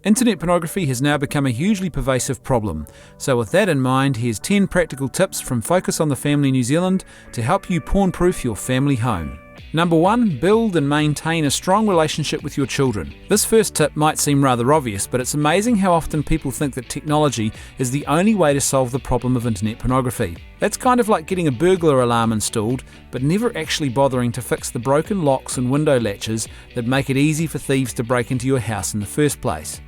Internet pornography has now become a hugely pervasive problem. So with that in mind, here's 10 practical tips from Focus on the Family New Zealand to help you porn-proof your family home. Number 1. Build and maintain a strong relationship with your children. This first tip might seem rather obvious, but it's amazing how often people think that technology is the only way to solve the problem of internet pornography. That's kind of like getting a burglar alarm installed, but never actually bothering to fix the broken locks and window latches that make it easy for thieves to break into your house in the first place.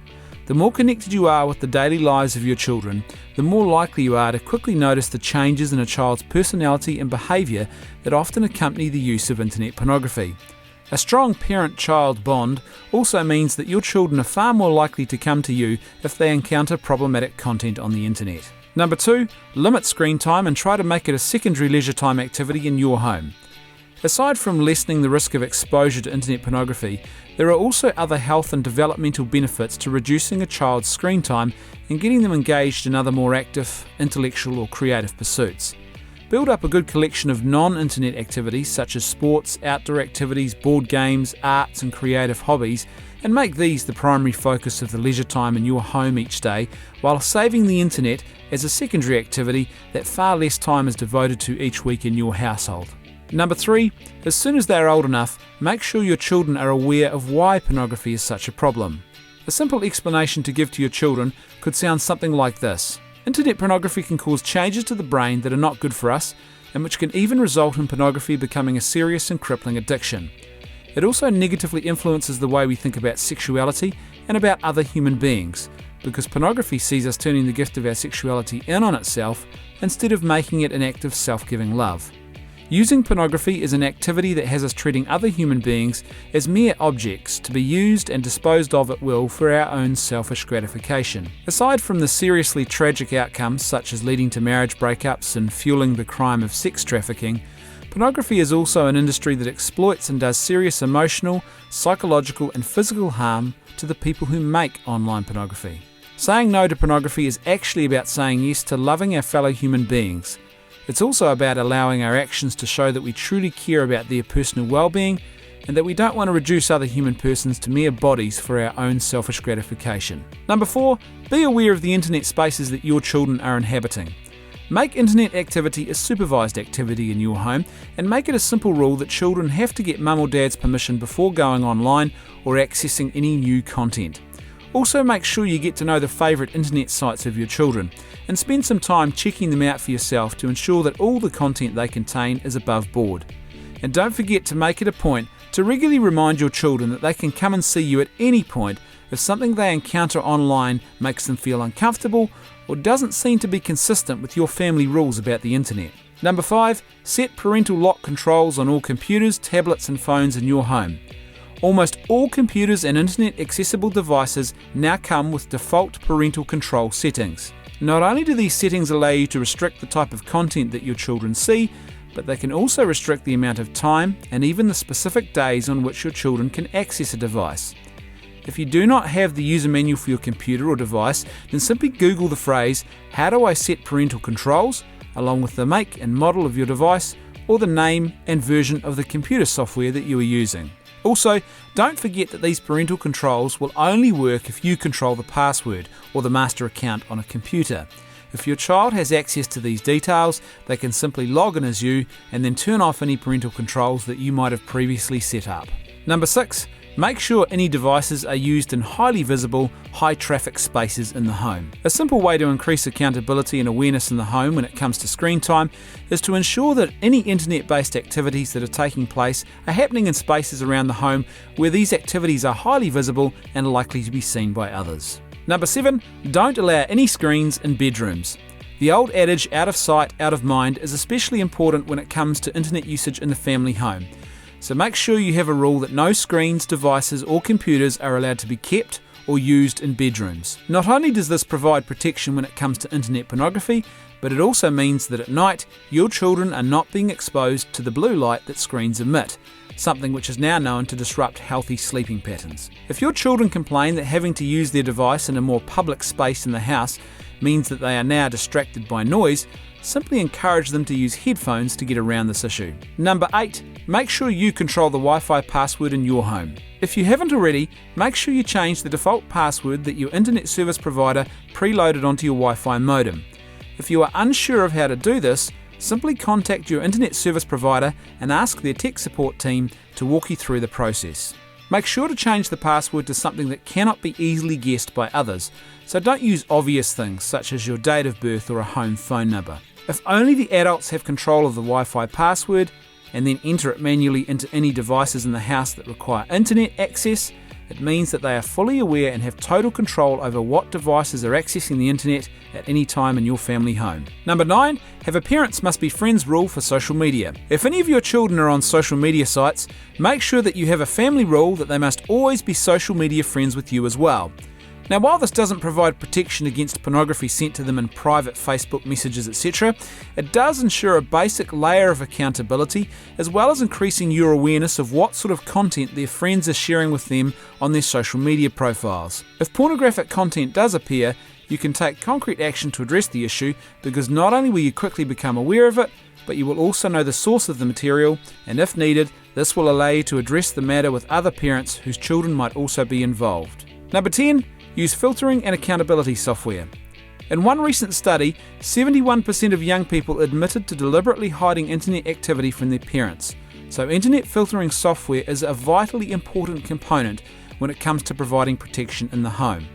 The more connected you are with the daily lives of your children, the more likely you are to quickly notice the changes in a child's personality and behaviour that often accompany the use of internet pornography. A strong parent-child bond also means that your children are far more likely to come to you if they encounter problematic content on the internet. Number 2. Limit screen time and try to make it a secondary leisure time activity in your home. Aside from lessening the risk of exposure to internet pornography, there are also other health and developmental benefits to reducing a child's screen time and getting them engaged in other more active, intellectual or creative pursuits. Build up a good collection of non-internet activities such as sports, outdoor activities, board games, arts and creative hobbies, and make these the primary focus of the leisure time in your home each day, while saving the internet as a secondary activity that far less time is devoted to each week in your household. Number 3. As soon as they are old enough, make sure your children are aware of why pornography is such a problem. A simple explanation to give to your children could sound something like this. Internet pornography can cause changes to the brain that are not good for us, and which can even result in pornography becoming a serious and crippling addiction. It also negatively influences the way we think about sexuality and about other human beings, because pornography sees us turning the gift of our sexuality in on itself instead of making it an act of self-giving love. Using pornography is an activity that has us treating other human beings as mere objects to be used and disposed of at will for our own selfish gratification. Aside from the seriously tragic outcomes such as leading to marriage breakups and fueling the crime of sex trafficking, pornography is also an industry that exploits and does serious emotional, psychological and physical harm to the people who make online pornography. Saying no to pornography is actually about saying yes to loving our fellow human beings. It's also about allowing our actions to show that we truly care about their personal well-being and that we don't want to reduce other human persons to mere bodies for our own selfish gratification. Number 4. Be aware of the internet spaces that your children are inhabiting. Make internet activity a supervised activity in your home and make it a simple rule that children have to get mum or dad's permission before going online or accessing any new content. Also make sure you get to know the favourite internet sites of your children and spend some time checking them out for yourself to ensure that all the content they contain is above board. And don't forget to make it a point to regularly remind your children that they can come and see you at any point if something they encounter online makes them feel uncomfortable or doesn't seem to be consistent with your family rules about the internet. Number 5. Set parental lock controls on all computers, tablets and phones in your home. Almost all computers and internet accessible devices now come with default parental control settings. Not only do these settings allow you to restrict the type of content that your children see, but they can also restrict the amount of time and even the specific days on which your children can access a device. If you do not have the user manual for your computer or device, then simply Google the phrase, "How do I set parental controls?" along with the make and model of your device or the name and version of the computer software that you are using. Also, don't forget that these parental controls will only work if you control the password or the master account on a computer. If your child has access to these details, they can simply log in as you and then turn off any parental controls that you might have previously set up. Number 6. Make sure any devices are used in highly visible, high-traffic spaces in the home. A simple way to increase accountability and awareness in the home when it comes to screen time is to ensure that any internet-based activities that are taking place are happening in spaces around the home where these activities are highly visible and likely to be seen by others. Number 7. Don't allow any screens in bedrooms. The old adage, out of sight, out of mind, is especially important when it comes to internet usage in the family home. So make sure you have a rule that no screens, devices or computers are allowed to be kept or used in bedrooms. Not only does this provide protection when it comes to internet pornography, but it also means that at night your children are not being exposed to the blue light that screens emit, something which is now known to disrupt healthy sleeping patterns. If your children complain that having to use their device in a more public space in the house means that they are now distracted by noise, simply encourage them to use headphones to get around this issue. Number 8. Make sure you control the Wi-Fi password in your home. If you haven't already, make sure you change the default password that your internet service provider preloaded onto your Wi-Fi modem. If you are unsure of how to do this, simply contact your internet service provider and ask their tech support team to walk you through the process. Make sure to change the password to something that cannot be easily guessed by others, so don't use obvious things such as your date of birth or a home phone number. If only the adults have control of the Wi-Fi password and then enter it manually into any devices in the house that require internet access, it means that they are fully aware and have total control over what devices are accessing the internet at any time in your family home. Number 9, have a parents must be friends rule for social media. If any of your children are on social media sites, make sure that you have a family rule that they must always be social media friends with you as well. Now, while this doesn't provide protection against pornography sent to them in private Facebook messages, etc., it does ensure a basic layer of accountability, as well as increasing your awareness of what sort of content their friends are sharing with them on their social media profiles. If pornographic content does appear, you can take concrete action to address the issue, because not only will you quickly become aware of it, but you will also know the source of the material, and if needed, this will allow you to address the matter with other parents whose children might also be involved. Number 10, use filtering and accountability software. In one recent study, 71% of young people admitted to deliberately hiding internet activity from their parents. So internet filtering software is a vitally important component when it comes to providing protection in the home.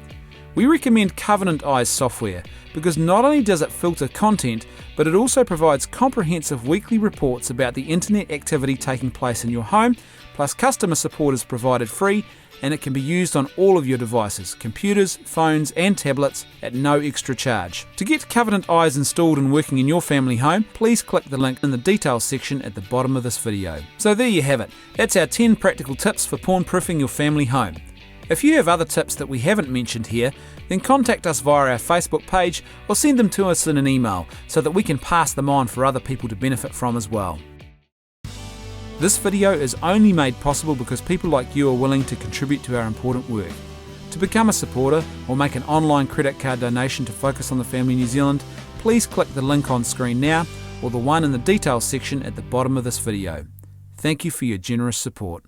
We recommend Covenant Eyes software because not only does it filter content, but it also provides comprehensive weekly reports about the internet activity taking place in your home, plus customer support is provided free, and it can be used on all of your devices, computers, phones and tablets at no extra charge. To get Covenant Eyes installed and working in your family home, please click the link in the details section at the bottom of this video. So there you have it. That's our 10 practical tips for pawn-proofing your family home. If you have other tips that we haven't mentioned here, then contact us via our Facebook page or send them to us in an email so that we can pass them on for other people to benefit from as well. This video is only made possible because people like you are willing to contribute to our important work. To become a supporter or make an online credit card donation to Focus on the Family New Zealand, please click the link on screen now or the one in the details section at the bottom of this video. Thank you for your generous support.